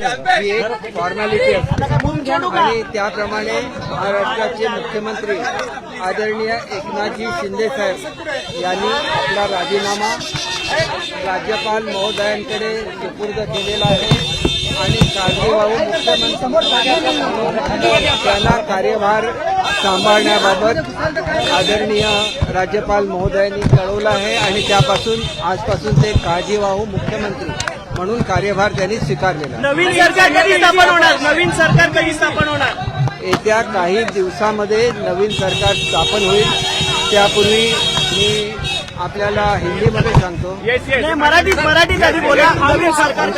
ही एक फॉर्मॅलिटी असते आणि त्याप्रमाणे महाराष्ट्राचे मुख्यमंत्री आदरणीय एकनाथजी शिंदे साहेब यांनी आपला राजीनामा राज्यपाल महोदयांकडे सुपूर्द केलेला आहे आणि काळजीवाहू मुख्यमंत्री त्यांना कार्यभार सांभाळण्याबाबत आदरणीय राज्यपाल महोदयांनी कळवलं आहे आणि त्यापासून आजपासून ते काळजीवाहू मुख्यमंत्री म्हणून कार्यभार त्यांनी स्वीकारलेला. नवीन सरकार कधी स्थापन होणार? नवीन सरकार कधी स्थापन होणार? येत्या काही दिवसामध्ये नवीन सरकार स्थापन होईल. त्यापूर्वी मी आपल्याला हिंदीमध्ये सांगतो. मराठीत आधी बोला. नवीन सरकार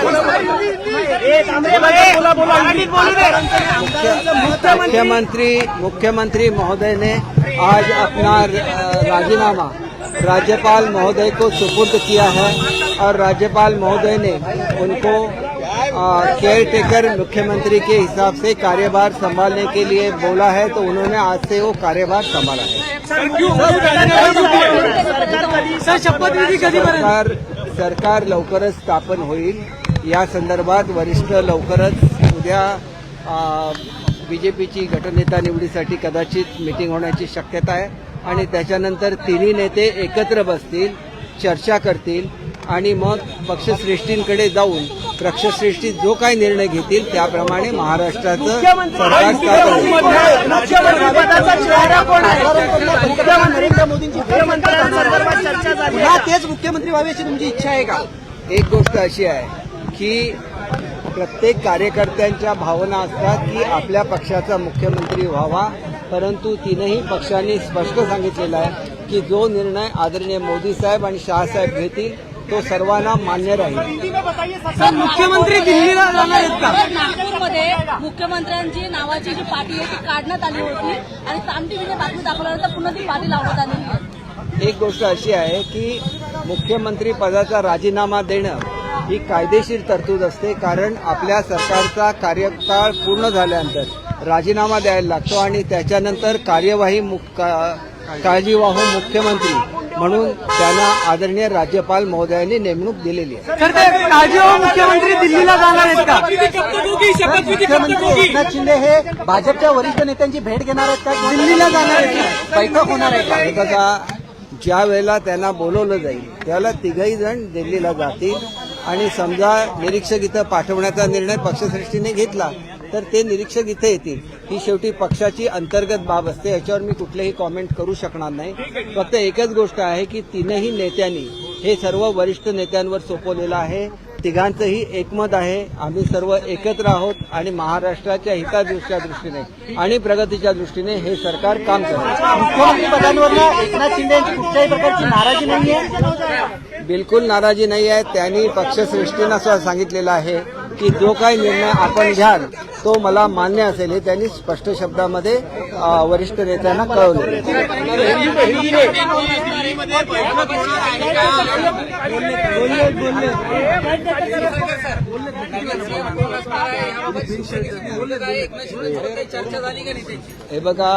मुख्यमंत्री महोदय ने आज अपना राजीनामा राज्यपाल महोदय को सुपुर्द किया है और राज्यपाल महोदय ने उनको केयर टेकर मुख्यमंत्री के हिसाब से कार्यभार संभालने के लिए बोला है, तो उन्होंने आज से वो कार्यभार संभाला है. सरकार लवकरच स्थापन होईल. या संदर्भात वरिष्ठ लवकरच उद्या बीजेपीची गटनेता निवडीसाठी कदाचित मीटिंग होण्याची शक्यता आहे आणि त्याच्यानंतर तिन्ही नेते एकत्र बसतील, चर्चा करतील आणि मग पक्षश्रेष्ठींकडे जाऊन पक्षश्रेष्ठी जो काही निर्णय घेतील त्याप्रमाणे महाराष्ट्राचं सरकार स्थापन होईल. तेच मुख्यमंत्री व्हावे अशी तुमची इच्छा आहे का? एक गोष्ट अशी आहे की प्रत्येक कार्यकर्त्यांच्या भावना असतात की आपल्या पक्षाचा मुख्यमंत्री व्हावा, परंतु तीनही पक्षांनी स्पष्ट सांगितलेलं आहे की जो निर्णय आदरणीय मोदी साहेब आणि शहासाहेब घेतील तो सर्वांना मान्य राहील. मुख्यमंत्री दिल्लीला जाणार आहेत का? नागपूरमध्ये मुख्यमंत्र्यांची नावाची जी पाटी आहे ती काढण्यात आली होती आणि साम टीव्हीने बातमी दाखवल्यानंतर पुन्हा ती पाटी लावण्यात आली. एक गोष्ट अशी आहे की मुख्यमंत्री पदाचा राजीनामा देणं ही कायदेशीर तरतूद असते, कारण आपल्या सरकारचा कार्यकाळ पूर्ण झाल्यानंतर राजीनामा द्यायला लागतो आणि त्याच्यानंतर कार्यवाही काळजीवाहू मुख्यमंत्री म्हणून त्यांना आदरणीय राज्यपाल महोदयांनी नेमणूक दिलेली आहे. काळजीवाहू मुख्यमंत्री दिल्लीला जाणार आहेत का? मुख्यमंत्री एकनाथ शिंदे हे भाजपच्या वरिष्ठ नेत्यांची भेट घेणार आहेत का? दिल्लीला जाणार आहेत का? बैठक होणार आहे का? हे बघा, ज्या वेळेला त्यांना बोलवलं जाईल त्यावेळेला तिघही जण दिल्लीला जातील आणि समजा निरीक्षक इथं पाठवण्याचा निर्णय पक्षश्रेष्ठीने घेतला तर ते निरीक्षक इथे येतील. ही शेवटी पक्षाची अंतर्गत बाब असते, याच्यावर मी कुठलेही कॉमेंट करू शकणार नाही. फक्त एकच गोष्ट आहे की तीनही नेत्यांनी हे सर्व वरिष्ठ नेत्यांवर सोपवलेलं आहे. तिघांचंही एकमत आहे. आम्ही सर्व एकत्र आहोत आणि महाराष्ट्राच्या हिताच्या दृष्टीने आणि प्रगतीच्या दृष्टीने हे सरकार काम करते. मुख्यमंत्री पदांवर एकनाथ शिंदे यांची कुठल्याही प्रकारची नाराजी नाहीये? बिलकुल नाराजी नाही आहे. त्यांनी पक्षश्रेष्ठींना सुद्धा सांगितलेलं आहे की जो काही निर्णय आपण घ्याल तो मला मान्य असेल, हे त्यांनी स्पष्ट शब्दामध्ये वरिष्ठ नेत्यांना कळवले. हे बघा,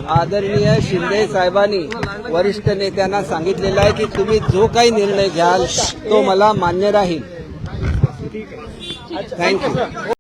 आदरणीय शिंदे साहेबांनी वरिष्ठ नेत्यांना सांगितलेलं आहे की तुम्ही जो काही निर्णय घ्याल तो मला मान्य राहील. थँक्यू.